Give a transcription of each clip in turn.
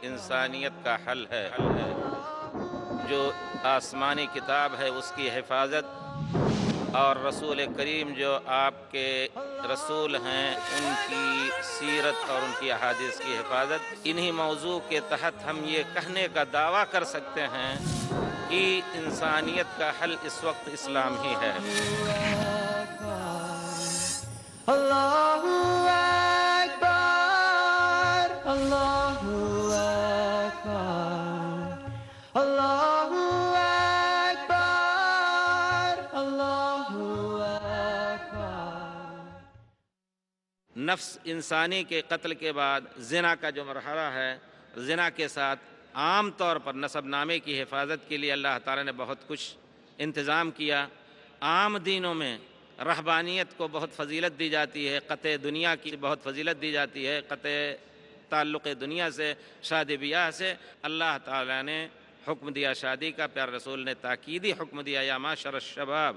انسانیت کا حل ہے۔ جو آسمانی کتاب ہے اس کی حفاظت، اور رسول کریم جو آپ کے رسول ہیں ان کی سیرت اور ان کی احادیث کی حفاظت، انہی موضوع کے تحت ہم یہ کہنے کا دعویٰ کر سکتے ہیں کہ انسانیت کا حل اس وقت اسلام ہی ہے۔ اللہ اکبر، اللہ اکبر، اللہ اکبر، اللہ اکبر۔ نفس انسانی کے قتل کے بعد زنا کا جو مرحلہ ہے، زنا کے ساتھ عام طور پر نسب نامے کی حفاظت کے لیے اللہ تعالیٰ نے بہت کچھ انتظام کیا۔ عام دینوں میں رہبانیت کو بہت فضیلت دی جاتی ہے، قطع دنیا کی بہت فضیلت دی جاتی ہے، قطع تعلق دنیا سے، شادی بیاہ سے۔ اللہ تعالیٰ نے حکم دیا شادی کا، پیارے رسول نے تاکیدی حکم دیا، یا معشر الشباب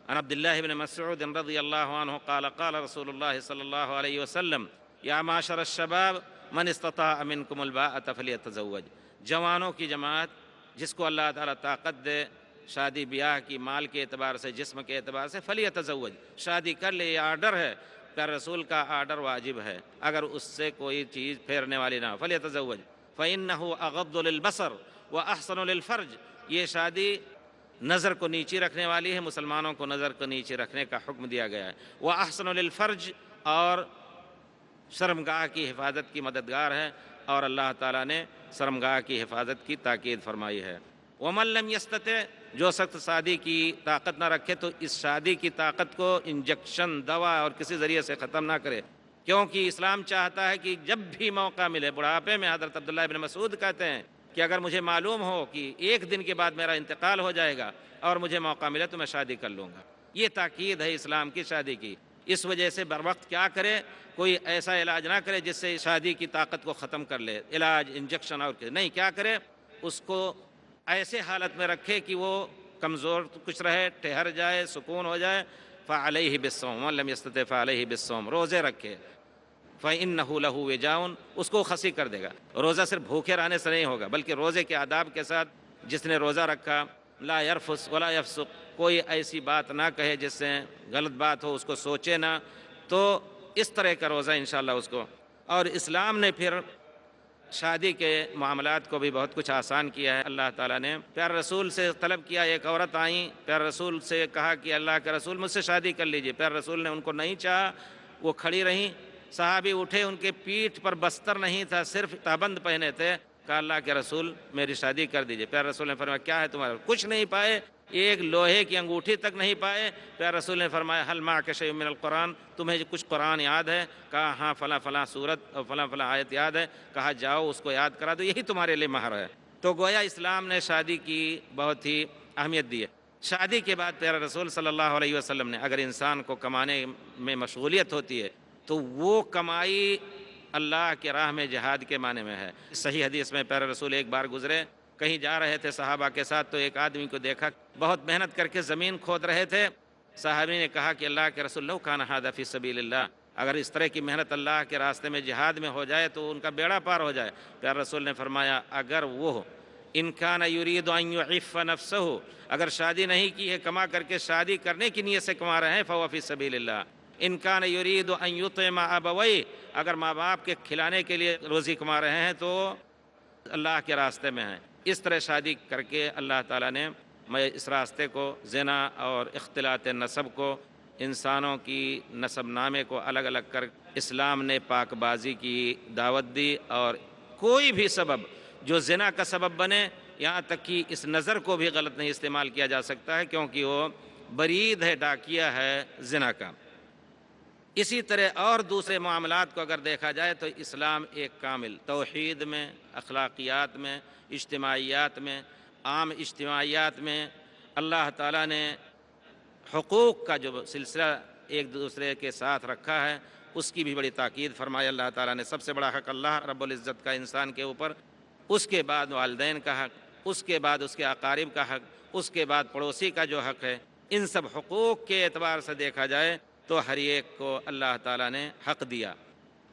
عن عبداللہ بن مسعود رضی اللہ عنہ قال قال رسول اللہ صلی اللہ علیہ وسلم یا معشر الشباب من استطاع منکم الباءۃ فلیتزوج۔ جوانوں کی جماعت، جس کو اللہ تعالیٰ طاقت دے شادی بیاہ کی، مال کے اعتبار سے، جسم کے اعتبار سے، فلیتزوج، شادی کر لے، یہ آرڈر ہے، پیارے رسول کا آرڈر واجب ہے، اگر اس سے کوئی چیز پھیرنے والی نہ ہو۔ فلیتزوج فإنہ اغض للبصر واحسن للفرج، یہ شادی نظر کو نیچی رکھنے والی ہے، مسلمانوں کو نظر کو نیچی رکھنے کا حکم دیا گیا ہے۔ وَأَحْسَنُ لِلْفَرْجِ، اور شرمگاہ کی حفاظت کی مددگار ہے، اور اللہ تعالیٰ نے شرمگاہ کی حفاظت کی تاکید فرمائی ہے۔ وَمَن لَّمْ يَسْتَطِعْ، جو سخت شادی کی طاقت نہ رکھے تو اس شادی کی طاقت کو انجیکشن، دوا اور کسی ذریعے سے ختم نہ کرے، کیونکہ اسلام چاہتا ہے کہ جب بھی موقع ملے، بڑھاپے میں حضرت عبداللہ بن مسعود کہتے ہیں کہ اگر مجھے معلوم ہو کہ ایک دن کے بعد میرا انتقال ہو جائے گا اور مجھے موقع ملے تو میں شادی کر لوں گا۔ یہ تاکید ہے اسلام کی شادی کی۔ اس وجہ سے بر وقت کیا کرے، کوئی ایسا علاج نہ کرے جس سے شادی کی طاقت کو ختم کر لے، علاج، انجیکشن اور نہیں، کیا کرے، اس کو ایسے حالت میں رکھے کہ وہ کمزور کچھ رہے، ٹھہر جائے، سکون ہو جائے۔ فعلیہ بالصوم ومن لم یستطع فعلیہ بالصوم، روزے رکھے۔ فإنہ لہ وجاء، اس کو خسی کر دے گا۔ روزہ صرف بھوکے رہنے سے نہیں ہوگا، بلکہ روزے کے آداب کے ساتھ جس نے روزہ رکھا، لا یرفث ولا یفسق، کوئی ایسی بات نہ کہے جس سے غلط بات ہو، اس کو سوچے نہ، تو اس طرح کا روزہ انشاءاللہ اس کو۔ اور اسلام نے پھر شادی کے معاملات کو بھی بہت کچھ آسان کیا ہے۔ اللہ تعالیٰ نے پیارے رسول سے طلب کیا، ایک عورت آئیں، پیارے رسول سے کہا کہ اللہ کے رسول مجھ سے شادی کر لیجئے، پیارے رسول نے ان کو نہیں چاہا، وہ کھڑی رہیں۔ صحابی اٹھے، ان کے پیٹھ پر بستر نہیں تھا، صرف تابند پہنے تھے، کہا اللہ کے رسول میری شادی کر دیجئے۔ پیارے رسول نے فرمایا کیا ہے تمہارا؟ کچھ نہیں پائے، ایک لوہے کی انگوٹھی تک نہیں پائے۔ پیارے رسول نے فرمایا حل معک شیء من القرآن، تمہیں کچھ قرآن یاد ہے؟ کہا ہاں فلاں فلاں سورت اور فلاں فلاں آیت یاد ہے۔ کہا جاؤ اس کو یاد کرا دو، یہی تمہارے لیے مہر ہے۔ تو گویا اسلام نے شادی کی بہت ہی اہمیت دی ہے۔ شادی کے بعد پیارے رسول صلی اللہ علیہ وسلم نے، اگر انسان کو کمانے میں مشغولیت ہوتی ہے تو وہ کمائی اللہ کے راہ میں جہاد کے معنی میں ہے۔ صحیح حدیث میں پیارے رسول ایک بار گزرے، کہیں جا رہے تھے صحابہ کے ساتھ، تو ایک آدمی کو دیکھا بہت محنت کر کے زمین کھود رہے تھے۔ صحابی نے کہا کہ اللہ کے رسول لو کان ھذا فی سبیل اللہ، اگر اس طرح کی محنت اللہ کے راستے میں جہاد میں ہو جائے تو ان کا بیڑا پار ہو جائے۔ پیارے رسول نے فرمایا اگر وہ ان کان یرید ان یعف نفسہ، اگر شادی نہیں کی ہے، کما کر کے شادی کرنے کی نیت سے کما رہے ہیں، فهو فی سبیل اللہ۔ ان کان یرید ان یطعم ابویہ، اگر ماں باپ کے کھلانے کے لیے روزی کما رہے ہیں تو اللہ کے راستے میں ہیں۔ اس طرح شادی کر کے اللہ تعالیٰ نے اس راستے کو، زنا اور اختلاط نسب کو، انسانوں کی نسب نامے کو الگ الگ کر اسلام نے پاک بازی کی دعوت دی، اور کوئی بھی سبب جو زنا کا سبب بنے، یہاں تک کہ اس نظر کو بھی غلط نہیں استعمال کیا جا سکتا ہے، کیونکہ وہ برید ہے، ڈاکیہ ہے زنا کا۔ اسی طرح اور دوسرے معاملات کو اگر دیکھا جائے تو اسلام ایک کامل توحید میں، اخلاقیات میں، اجتماعیات میں، عام اجتماعیات میں اللہ تعالیٰ نے حقوق کا جو سلسلہ ایک دوسرے کے ساتھ رکھا ہے اس کی بھی بڑی تاکید فرمائی۔ اللہ تعالیٰ نے سب سے بڑا حق اللہ رب العزت کا انسان کے اوپر، اس کے بعد والدین کا حق، اس کے بعد اس کے اقارب کا حق، اس کے بعد پڑوسی کا جو حق ہے، ان سب حقوق کے اعتبار سے دیکھا جائے تو ہر ایک کو اللہ تعالیٰ نے حق دیا،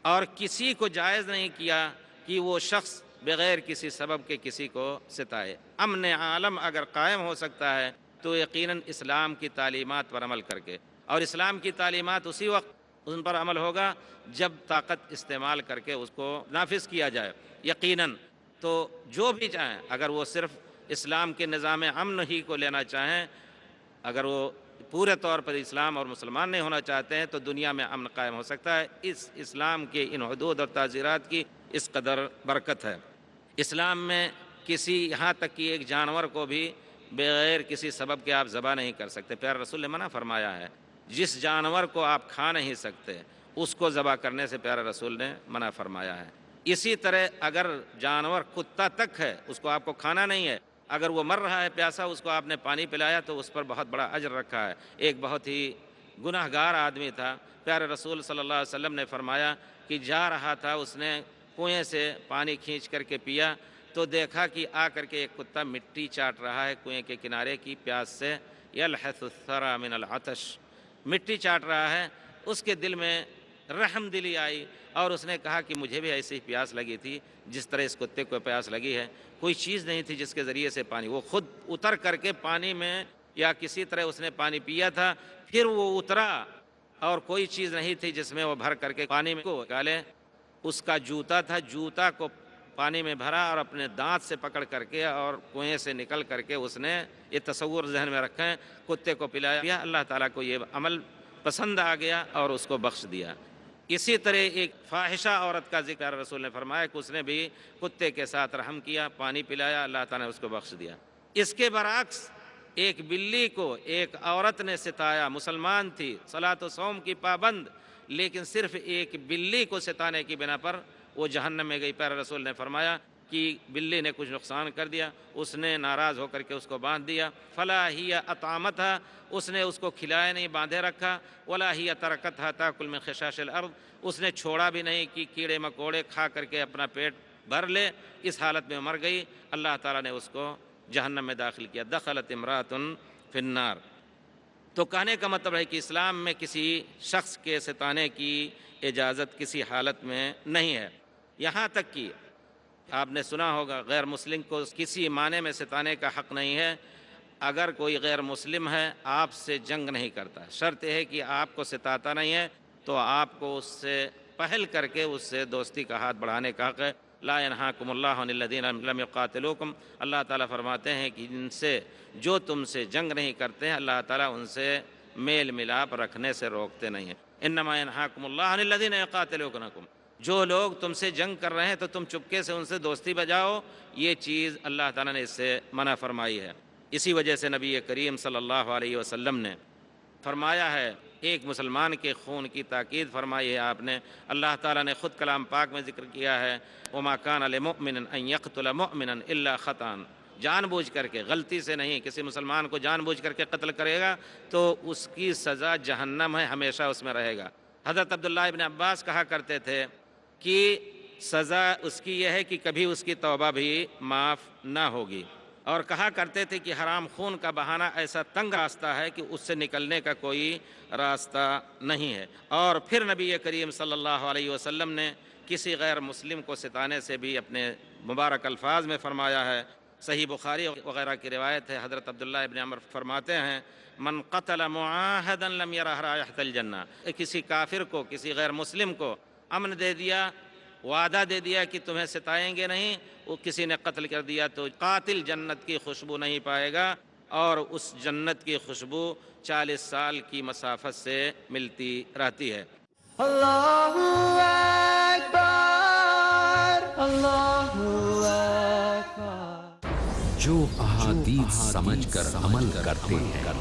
اور کسی کو جائز نہیں کیا کہ وہ شخص بغیر کسی سبب کے کسی کو ستائے۔ امن عالم اگر قائم ہو سکتا ہے تو یقیناً اسلام کی تعلیمات پر عمل کر کے، اور اسلام کی تعلیمات اسی وقت ان پر عمل ہوگا جب طاقت استعمال کر کے اس کو نافذ کیا جائے۔ یقیناً تو جو بھی چاہیں، اگر وہ صرف اسلام کے نظام امن ہی کو لینا چاہیں، اگر وہ پورے طور پر اسلام اور مسلمان نہیں ہونا چاہتے ہیں، تو دنیا میں امن قائم ہو سکتا ہے۔ اس اسلام کے ان حدود اور تعزیرات کی اس قدر برکت ہے۔ اسلام میں کسی، یہاں تک کہ ایک جانور کو بھی بغیر کسی سبب کے آپ ذبح نہیں کر سکتے۔ پیارے رسول نے منع فرمایا ہے، جس جانور کو آپ کھا نہیں سکتے اس کو ذبح کرنے سے پیارے رسول نے منع فرمایا ہے۔ اسی طرح اگر جانور کتا تک ہے، اس کو آپ کو کھانا نہیں ہے، اگر وہ مر رہا ہے پیاسا، اس کو آپ نے پانی پلایا تو اس پر بہت بڑا اجر رکھا ہے۔ ایک بہت ہی گناہ گار آدمی تھا، پیارے رسول صلی اللہ علیہ وسلم نے فرمایا کہ جا رہا تھا، اس نے کنویں سے پانی کھینچ کر کے پیا تو دیکھا کہ آ کر کے ایک کتا مٹی چاٹ رہا ہے کنویں کے کنارے کی پیاس سے، یلحث الثرى من العطش، مٹی چاٹ رہا ہے۔ اس کے دل میں رحم دلی آئی اور اس نے کہا کہ مجھے بھی ایسی پیاس لگی تھی جس طرح اس کتے کو پیاس لگی ہے۔ کوئی چیز نہیں تھی جس کے ذریعے سے پانی، وہ خود اتر کر کے پانی میں یا کسی طرح اس نے پانی پیا تھا، پھر وہ اترا اور کوئی چیز نہیں تھی جس میں وہ بھر کر کے پانی میں کو نکالے۔ اس کا جوتا تھا، جوتا کو پانی میں بھرا اور اپنے دانت سے پکڑ کر کے اور کنویں سے نکل کر کے اس نے یہ تصور ذہن میں رکھا ہے، کتے کو پلایا۔ اللہ تعالیٰ کو یہ عمل پسند آ گیا اور اس کو بخش دیا۔ اسی طرح ایک فاحشہ عورت کا ذکر رسول نے فرمایا کہ اس نے بھی کتے کے ساتھ رحم کیا، پانی پلایا، اللہ تعالیٰ نے اس کو بخش دیا۔ اس کے برعکس ایک بلی کو ایک عورت نے ستایا، مسلمان تھی، صلاۃ و صوم کی پابند، لیکن صرف ایک بلی کو ستانے کی بنا پر وہ جہنم میں گئی۔ پیارے رسول نے فرمایا کہ بلی نے کچھ نقصان کر دیا، اس نے ناراض ہو کر کے اس کو باندھ دیا، فلا ہی اطعمتھا، اس نے اس کو کھلایا نہیں، باندھے رکھا، ولا ہی ترکتھا تاکل من خشاش الارض، اس نے چھوڑا بھی نہیں کہ کیڑے مکوڑے کھا کر کے اپنا پیٹ بھر لے، اس حالت میں مر گئی۔ اللہ تعالیٰ نے اس کو جہنم میں داخل کیا، دخلت امرأۃ فی النار۔ تو کہنے کا مطلب ہے کہ اسلام میں کسی شخص کے ستانے کی اجازت کسی حالت میں نہیں ہے۔ یہاں تک کہ آپ نے سنا ہوگا غیر مسلم کو کسی معنی میں ستانے کا حق نہیں ہے۔ اگر کوئی غیر مسلم ہے، آپ سے جنگ نہیں کرتا، شرط یہ ہے کہ آپ کو ستاتا نہیں ہے، تو آپ کو اس سے پہل کر کے اس سے دوستی کا ہاتھ بڑھانے کا حق ہے۔ لا ینہاکم اللہ عن الذین لم یقاتلوکم، اللہ تعالیٰ فرماتے ہیں کہ جن سے جو تم سے جنگ نہیں کرتے ہیں، اللہ تعالیٰ ان سے میل ملاپ رکھنے سے روکتے نہیں ہیں۔ انما ینہاکم اللہ عن الذین یقاتلونکم، جو لوگ تم سے جنگ کر رہے ہیں تو تم چپکے سے ان سے دوستی بجاؤ، یہ چیز اللہ تعالیٰ نے اس سے منع فرمائی ہے۔ اسی وجہ سے نبی کریم صلی اللہ علیہ وسلم نے فرمایا ہے، ایک مسلمان کے خون کی تاکید فرمائی ہے آپ نے۔ اللہ تعالیٰ نے خود کلام پاک میں ذکر کیا ہے، وَمَا كَانَ لِمُؤْمِنٍ أَن يَقْتُلَ مُؤْمِنًا إِلَّا خَطَأً، جان بوجھ کر کے، غلطی سے نہیں، کسی مسلمان کو جان بوجھ کر کے قتل کرے گا تو اس کی سزا جہنم ہے، ہمیشہ اس میں رہے گا۔ حضرت عبداللہ ابن عباس کہا کرتے تھے کہ سزا اس کی یہ ہے کہ کبھی اس کی توبہ بھی معاف نہ ہوگی، اور کہا کرتے تھے کہ حرام خون کا بہانہ ایسا تنگ راستہ ہے کہ اس سے نکلنے کا کوئی راستہ نہیں ہے۔ اور پھر نبی کریم صلی اللہ علیہ وسلم نے کسی غیر مسلم کو ستانے سے بھی اپنے مبارک الفاظ میں فرمایا ہے۔ صحیح بخاری وغیرہ کی روایت ہے، حضرت عبداللہ ابن عمر فرماتے ہیں، من قتل معاہدا لم یرہ رائحۃ الجنہ، کسی کافر کو، کسی غیر مسلم کو امن دے دیا، وعدہ دے دیا کہ تمہیں ستائیں گے نہیں، وہ کسی نے قتل کر دیا تو قاتل جنت کی خوشبو نہیں پائے گا، اور اس جنت کی خوشبو 40 سال کی مسافت سے ملتی رہتی ہے۔ اللہ اکبر، اللہ اکبر۔ جو احادیث سمجھ کر عمل کرتے ہیں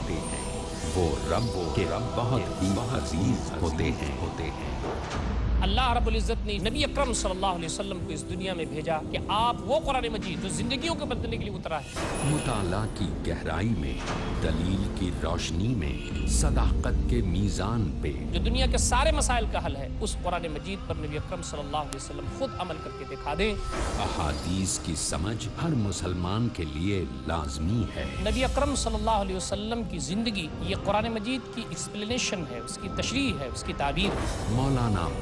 وہ رب کے بہت ہی عزیز ہوتے ہیں۔ اللہ رب العزت نے نبی اکرم صلی اللہ علیہ وسلم کو اس دنیا میں بھیجا کہ آپ وہ قرآن مجید جو زندگیوں کو بدلنے کے لیے اترا ہے، مطالعہ کی گہرائی میں، دلیل کی روشنی میں، صداقت کے میزان پہ، جو دنیا کے سارے مسائل کا حل ہے، اس قرآن مجید پر نبی اکرم صلی اللہ علیہ وسلم خود عمل کر کے دکھا دیں۔ احادیث کی سمجھ ہر مسلمان کے لیے لازمی ہے۔ نبی اکرم صلی اللہ علیہ وسلم کی زندگی یہ قرآن مجید کی ایکسپلینیشن ہے، اس کی تشریح ہے، اس کی تعبیر ہے۔ مولانا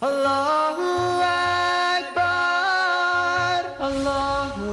Allahu Akbar, Allahu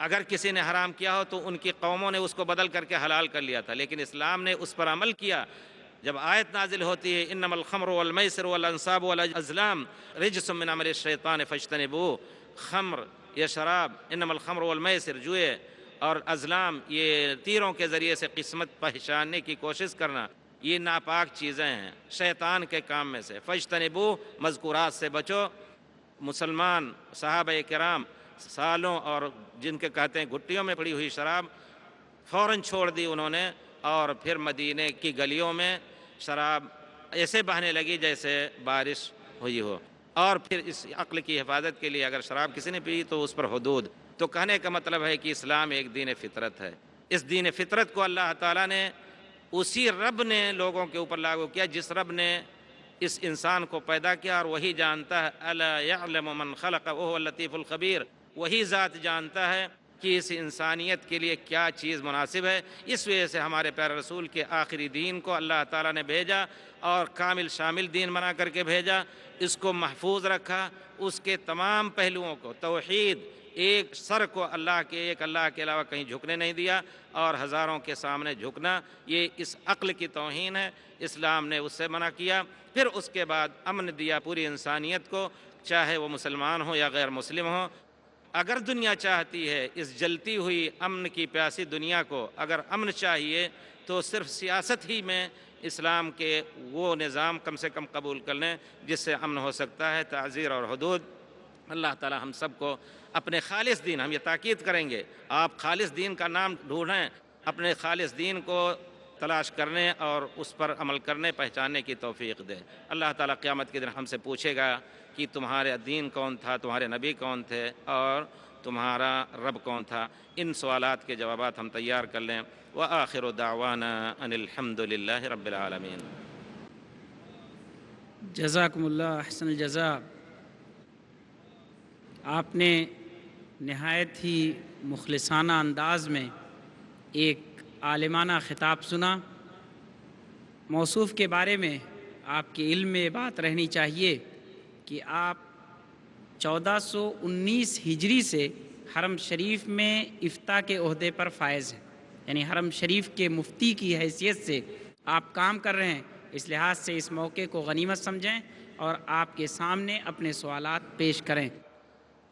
اگر کسی نے حرام کیا ہو تو ان کی قوموں نے اس کو بدل کر کے حلال کر لیا تھا، لیکن اسلام نے اس پر عمل کیا۔ جب آیت نازل ہوتی ہے انما الخمر والمیسر والانصاب والازلام رجس من عمل الشیطان فاجتنبوہ، خمر یہ شراب، انما الخمر والمیسر جوئے اور ازلام یہ تیروں کے ذریعے سے قسمت پہچاننے کی کوشش کرنا، یہ ناپاک چیزیں ہیں شیطان کے کام میں سے، فاجتنبوہ مذکورات سے بچو۔ مسلمان صحابہ کرام سالوں اور جن کے کہتے ہیں گھٹیوں میں پڑی ہوئی شراب فوراً چھوڑ دی انہوں نے، اور پھر مدینے کی گلیوں میں شراب ایسے بہنے لگی جیسے بارش ہوئی ہو۔ اور پھر اس عقل کی حفاظت کے لیے اگر شراب کسی نے پی تو اس پر حدود۔ تو کہنے کا مطلب ہے کہ اسلام ایک دین فطرت ہے۔ اس دین فطرت کو اللہ تعالیٰ نے اسی رب نے لوگوں کے اوپر لاگو کیا جس رب نے اس انسان کو پیدا کیا، اور وہی جانتا ہے الا یعلم من خلق وهو اللطیف الخبیر، وہی ذات جانتا ہے کہ اس انسانیت کے لیے کیا چیز مناسب ہے۔ اس وجہ سے ہمارے پیارے رسول کے آخری دین کو اللہ تعالیٰ نے بھیجا اور کامل شامل دین بنا کر کے بھیجا، اس کو محفوظ رکھا، اس کے تمام پہلوؤں کو، توحید، ایک سر کو اللہ کے علاوہ کہیں جھکنے نہیں دیا، اور ہزاروں کے سامنے جھکنا یہ اس عقل کی توہین ہے، اسلام نے اس سے منع کیا۔ پھر اس کے بعد امن دیا پوری انسانیت کو، چاہے وہ مسلمان ہو یا غیر مسلم ہو۔ اگر دنیا چاہتی ہے اس جلتی ہوئی امن کی پیاسی دنیا کو اگر امن چاہیے تو صرف سیاست ہی میں اسلام کے وہ نظام کم سے کم قبول کر لیں جس سے امن ہو سکتا ہے، تعزیر اور حدود۔ اللہ تعالی ہم سب کو اپنے خالص دین، ہم یہ تاکید کریں گے آپ خالص دین کا نام ڈھونڈیں، اپنے خالص دین کو تلاش کرنے اور اس پر عمل کرنے پہچاننے کی توفیق دے۔ اللہ تعالیٰ قیامت کے دن ہم سے پوچھے گا کہ تمہارے دین کون تھا، تمہارے نبی کون تھے، اور تمہارا رب کون تھا۔ ان سوالات کے جوابات ہم تیار کر لیں۔ وآخر دعوانا ان الحمد للہ رب العالمین۔ جزاکم اللہ احسن الجزاء۔ آپ نے نہایت ہی مخلصانہ انداز میں ایک عالمانہ خطاب سنا۔ موصوف کے بارے میں آپ کے علم میں بات رہنی چاہیے کہ آپ 1419 ہجری سے حرم شریف میں افتاء کے عہدے پر فائز ہیں، یعنی حرم شریف کے مفتی کی حیثیت سے آپ کام کر رہے ہیں۔ اس لحاظ سے اس موقع کو غنیمت سمجھیں اور آپ کے سامنے اپنے سوالات پیش کریں۔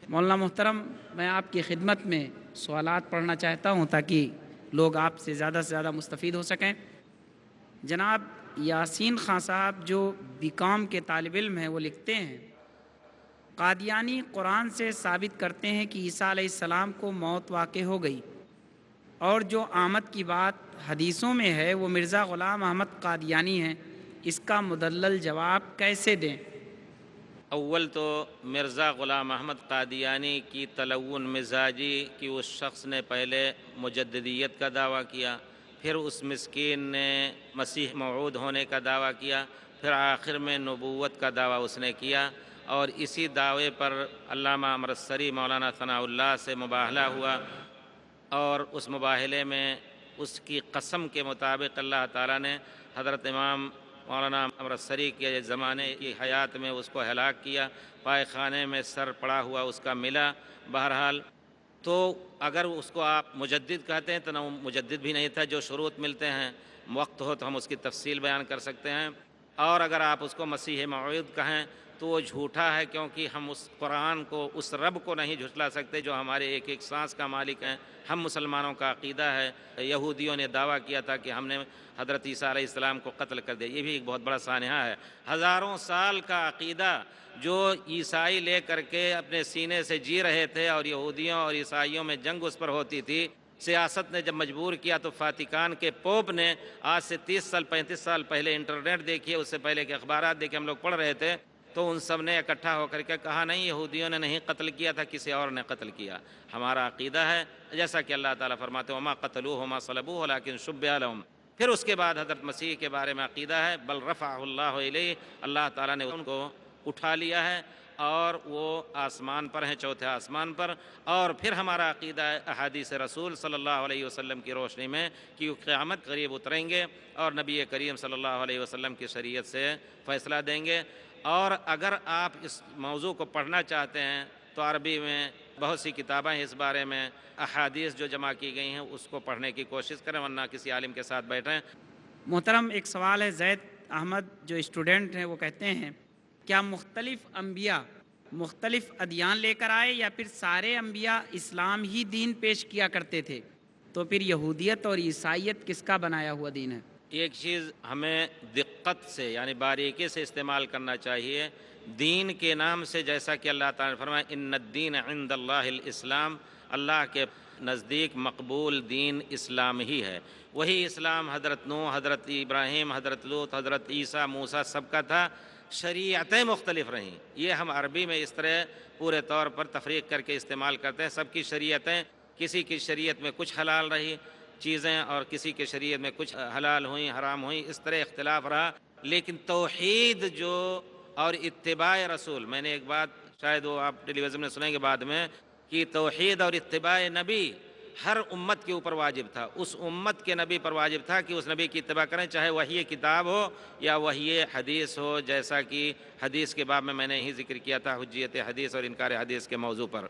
مولانا محترم، میں آپ کی خدمت میں سوالات پڑھنا چاہتا ہوں تاکہ لوگ آپ سے زیادہ مستفید ہو سکیں۔ جناب یاسین خان صاحب جو BCom کے طالب علم ہیں، وہ لکھتے ہیں قادیانی قرآن سے ثابت کرتے ہیں کہ عیسیٰ علیہ السلام کو موت واقع ہو گئی، اور جو آمد کی بات حدیثوں میں ہے وہ مرزا غلام احمد قادیانی ہیں، اس کا مدلل جواب کیسے دیں؟ اول تو مرزا غلام احمد قادیانی کی تلون مزاجی کہ اس شخص نے پہلے مجددیت کا دعویٰ کیا، پھر اس مسکین نے مسیح موعود ہونے کا دعویٰ کیا، پھر آخر میں نبوت کا دعویٰ اس نے کیا، اور اسی دعوے پر علامہ امرتسری مولانا ثناء اللہ سے مباہلہ ہوا، اور اس مباہلے میں اس کی قسم کے مطابق اللہ تعالیٰ نے حضرت امام مولانا امرتسری کے زمانے کی حیات میں اس کو ہلاک کیا، پائے خانے میں سر پڑا ہوا اس کا ملا۔ بہرحال تو اگر اس کو آپ مجدد کہتے ہیں تو نہ مجدد بھی نہیں تھا، جو شروط ملتے ہیں وقت ہو تو ہم اس کی تفصیل بیان کر سکتے ہیں، اور اگر آپ اس کو مسیح موعود کہیں تو وہ جھوٹا ہے، کیونکہ ہم اس قرآن کو، اس رب کو نہیں جھٹلا سکتے جو ہمارے ایک ایک سانس کا مالک ہیں۔ ہم مسلمانوں کا عقیدہ ہے، یہودیوں نے دعویٰ کیا تھا کہ ہم نے حضرت عیسیٰ علیہ السلام کو قتل کر دیا، یہ بھی ایک بہت بڑا سانحہ ہے۔ ہزاروں سال کا عقیدہ جو عیسائی لے کر کے اپنے سینے سے جی رہے تھے، اور یہودیوں اور عیسائیوں میں جنگ اس پر ہوتی تھی، سیاست نے جب مجبور کیا تو فاتیکان کے پوپ نے آج سے 35 سال پہلے، انٹرنیٹ دیکھیے، اس سے پہلے کے اخبارات دیکھے ہم لوگ پڑھ رہے تھے، تو ان سب نے اکٹھا ہو کر کے کہا نہیں، یہودیوں نے نہیں قتل کیا تھا، کسی اور نے قتل کیا۔ ہمارا عقیدہ ہے جیسا کہ اللہ تعالیٰ فرماتے ہیں وما قتلوہ وما صلبوہ ولکن شبہ لہم۔ پھر اس کے بعد حضرت مسیح کے بارے میں عقیدہ ہے بل رفعہ اللہ الیہ، اللہ تعالیٰ نے ان کو اٹھا لیا ہے اور وہ آسمان پر ہیں، چوتھے آسمان پر۔ اور پھر ہمارا عقیدہ ہے احادیث رسول صلی اللہ علیہ وسلم کی روشنی میں کہ قیامت قریب اتریں گے اور نبی کریم صلی اللہ علیہ وسلم کی شریعت سے فیصلہ دیں گے۔ اور اگر آپ اس موضوع کو پڑھنا چاہتے ہیں تو عربی میں بہت سی کتابیں ہیں اس بارے میں، احادیث جو جمع کی گئی ہیں اس کو پڑھنے کی کوشش کریں، ورنہ کسی عالم کے ساتھ بیٹھیں۔ محترم، ایک سوال ہے، زید احمد جو اسٹوڈنٹ ہیں وہ کہتے ہیں کیا مختلف انبیاء مختلف ادیان لے کر آئے یا پھر سارے انبیاء اسلام ہی دین پیش کیا کرتے تھے؟ تو پھر یہودیت اور عیسائیت کس کا بنایا ہوا دین ہے؟ ایک چیز ہمیں دقت سے یعنی باریکی سے استعمال کرنا چاہیے۔ دین کے نام سے جیسا کہ اللہ تعالیٰ نے فرمایا ان الدین عند اللہ الاسلام، اللہ کے نزدیک مقبول دین اسلام ہی ہے۔ وہی اسلام حضرت نوح، حضرت ابراہیم، حضرت لوط، حضرت عیسیٰ، موسیٰ سب کا تھا۔ شریعتیں مختلف رہیں، یہ ہم عربی میں اس طرح پورے طور پر تفریق کر کے استعمال کرتے ہیں۔ سب کی شریعتیں، کسی کی شریعت میں کچھ حلال رہی چیزیں اور کسی کے شریعت میں کچھ حلال ہوئیں، حرام ہوئیں، اس طرح اختلاف رہا۔ لیکن توحید جو اور اتباع رسول، میں نے ایک بات شاید وہ آپ ٹیلی ویژن میں سنیں گے بعد میں، کہ توحید اور اتباع نبی ہر امت کے اوپر واجب تھا۔ اس امت کے نبی پر واجب تھا کہ اس نبی کی اتباع کریں، چاہے وحی کتاب ہو یا وحی حدیث ہو، جیسا کہ حدیث کے باب میں نے ہی ذکر کیا تھا، حجیت حدیث اور انکار حدیث کے موضوع پر۔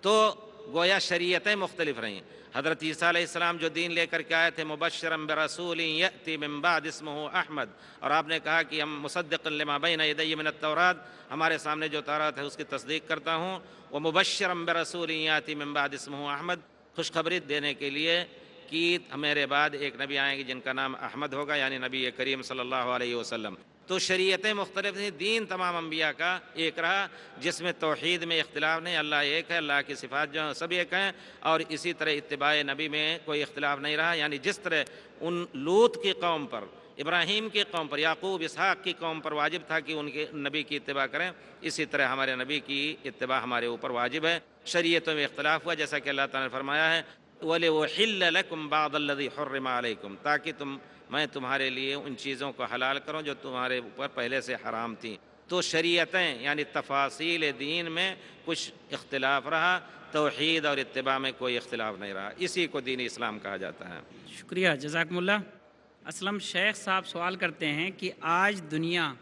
تو گویا شریعتیں مختلف رہیں۔ حضرت عیسیٰ علیہ السلام جو دین لے کر کے آئے تھے، مبشرا برسول یأتی من بعد اسمہ احمد، اور آپ نے کہا کہ ہم مصدقا لما بین یدی من التوراۃ، ہمارے سامنے جو تورات ہے اس کی تصدیق کرتا ہوں، ومبشرا برسول یأتی من بعد اسمہ احمد، خوشخبری دینے کے لیے کہ میرے بعد ایک نبی آئیں گے جن کا نام احمد ہوگا، یعنی نبی کریم صلی اللہ علیہ وسلم۔ تو شریعتیں مختلف تھیں، دین تمام انبیاء کا ایک رہا، جس میں توحید میں اختلاف نہیں، اللہ ایک ہے، اللہ کی صفات جو سب ایک ہیں، اور اسی طرح اتباع نبی میں کوئی اختلاف نہیں رہا۔ یعنی جس طرح ان لوط کی قوم پر، ابراہیم کی قوم پر، یعقوب اسحاق کی قوم پر واجب تھا کہ ان کے نبی کی اتباع کریں، اسی طرح ہمارے نبی کی اتباع ہمارے اوپر واجب ہے۔ شریعتوں میں اختلاف ہوا، جیسا کہ اللہ تعالیٰ نے فرمایا ہے وَلِأُحِلَّ لَكُمْ بَعْضَ الَّذِي حُرِّمَ عَلَيْكُمْ، تاکہ میں تمہارے لیے ان چیزوں کو حلال کروں جو تمہارے اوپر پہلے سے حرام تھیں۔ تو شریعتیں یعنی تفاصیل دین میں کچھ اختلاف رہا، توحید اور اتباع میں کوئی اختلاف نہیں رہا، اسی کو دین اسلام کہا جاتا ہے۔ شکریہ، جزاکم اللہ۔ اسلم شیخ صاحب سوال کرتے ہیں کہ آج دنیا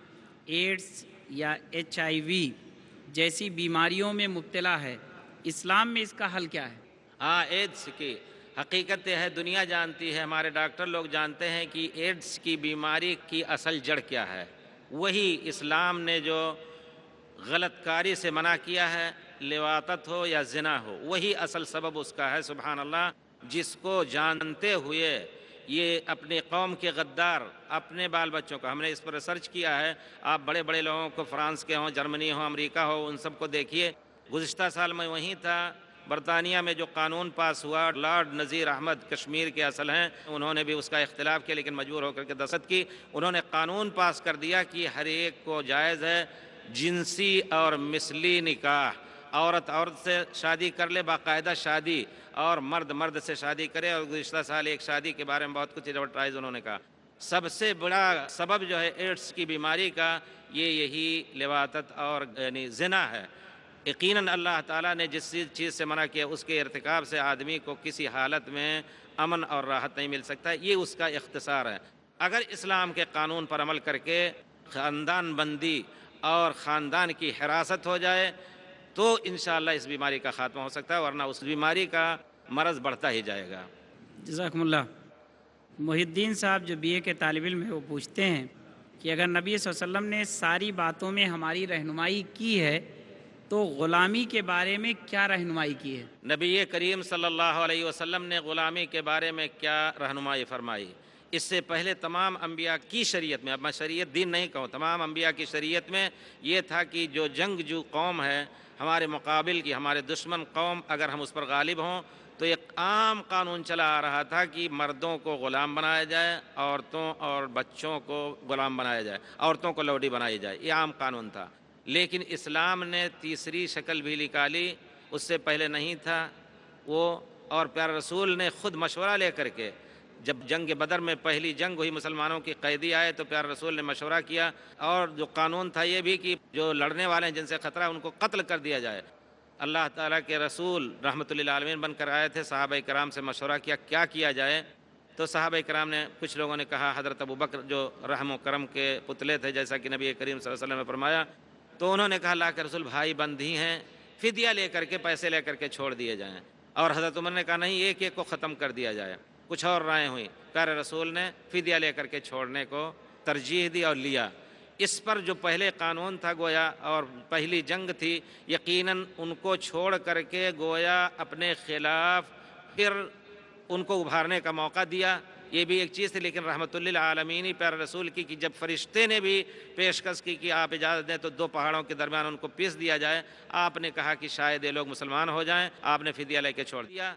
ایڈز یا HIV جیسی بیماریوں میں مبتلا ہے، اسلام میں اس کا حل کیا ہے؟ ہاں، ایڈز کی حقیقت یہ ہے، دنیا جانتی ہے، ہمارے ڈاکٹر لوگ جانتے ہیں کہ ایڈز کی بیماری کی اصل جڑ کیا ہے۔ وہی اسلام نے جو غلط کاری سے منع کیا ہے، لواطت ہو یا زنا ہو، وہی اصل سبب اس کا ہے۔ سبحان اللہ، جس کو جانتے ہوئے یہ اپنی قوم کے غدار اپنے بال بچوں کا، ہم نے اس پر ریسرچ کیا ہے، آپ بڑے بڑے لوگوں کو، فرانس کے ہوں، جرمنی ہو، امریکہ ہو، ان سب کو دیکھیے۔ گزشتہ سال میں وہیں تھا، برطانیہ میں جو قانون پاس ہوا، لارڈ نذیر احمد کشمیر کے اصل ہیں، انہوں نے بھی اس کا اختلاف کیا لیکن مجبور ہو کر کے دستخط کی۔ انہوں نے قانون پاس کر دیا کہ ہر ایک کو جائز ہے جنسی اور مثلی نکاح، عورت عورت سے شادی کر لے، باقاعدہ شادی، اور مرد مرد سے شادی کرے۔ اور گزشتہ سال ایک شادی کے بارے میں بہت کچھ ایڈورٹائز انہوں نے کہا۔ سب سے بڑا سبب جو ہے ایڈز کی بیماری کا، یہی لواطت اور یعنی زنا ہے۔ یقیناً اللہ تعالیٰ نے جس چیز سے منع کیا اس کے ارتکاب سے آدمی کو کسی حالت میں امن اور راحت نہیں مل سکتا، یہ اس کا اختصار ہے۔ اگر اسلام کے قانون پر عمل کر کے خاندان بندی اور خاندان کی حراست ہو جائے تو انشاءاللہ اس بیماری کا خاتمہ ہو سکتا ہے، ورنہ اس بیماری کا مرض بڑھتا ہی جائے گا۔ جزاکم اللہ۔ محی الدین صاحب جو BA کے طالب علم ہیں وہ پوچھتے ہیں کہ اگر نبی صلی اللہ علیہ وسلم نے ساری باتوں میں ہماری رہنمائی کی ہے تو غلامی کے بارے میں کیا رہنمائی کی ہے؟ نبی کریم صلی اللہ علیہ وسلم نے غلامی کے بارے میں کیا رہنمائی فرمائی؟ اس سے پہلے تمام انبیاء کی شریعت میں، اب میں شریعت دین نہیں کہوں، تمام انبیاء کی شریعت میں یہ تھا کہ جو جنگجو قوم ہے ہمارے مقابل کی، ہمارے دشمن قوم، اگر ہم اس پر غالب ہوں تو ایک عام قانون چلا آ رہا تھا کہ مردوں کو غلام بنایا جائے، عورتوں اور بچوں کو غلام بنایا جائے، عورتوں کو لوڈی بنائی جائے، یہ عام قانون تھا۔ لیکن اسلام نے تیسری شکل بھی نکالی، اس سے پہلے نہیں تھا وہ، اور پیارے رسول نے خود مشورہ لے کر کے، جب جنگ بدر میں پہلی جنگ ہوئی، مسلمانوں کی قیدی آئے تو پیارے رسول نے مشورہ کیا، اور جو قانون تھا یہ بھی کہ جو لڑنے والے ہیں جن سے خطرہ ہے ان کو قتل کر دیا جائے۔ اللہ تعالیٰ کے رسول رحمۃ للعالمین بن کر آئے تھے، صحابہ کرام سے مشورہ کیا جائے، تو صحابہ کرام نے، کچھ لوگوں نے کہا حضرت ابوبکر جو رحم و کرم کے پتلے تھے، جیسا کہ نبی کریم صلی اللہ علیہ وسلم نے فرمایا، تو انہوں نے کہا اللہ کے رسول بھائی بند ہی ہیں، فدیہ لے کر کے پیسے لے کر کے چھوڑ دیے جائیں، اور حضرت عمر نے کہا نہیں، ایک ایک کو ختم کر دیا جائے۔ کچھ اور رائے ہوئیں، پیارے رسول نے فدیہ لے کر کے چھوڑنے کو ترجیح دی اور لیا۔ اس پر جو پہلے قانون تھا گویا اور پہلی جنگ تھی، یقیناً ان کو چھوڑ کر کے گویا اپنے خلاف پھر ان کو ابھارنے کا موقع دیا، یہ بھی ایک چیز تھی۔ لیکن رحمت للعالمین پیارے رسول کی کہ جب فرشتے نے بھی پیشکش کی کہ آپ اجازت دیں تو دو پہاڑوں کے درمیان ان کو پیس دیا جائے، آپ نے کہا کہ شاید یہ لوگ مسلمان ہو جائیں، آپ نے فدیہ لے کے چھوڑ دیا۔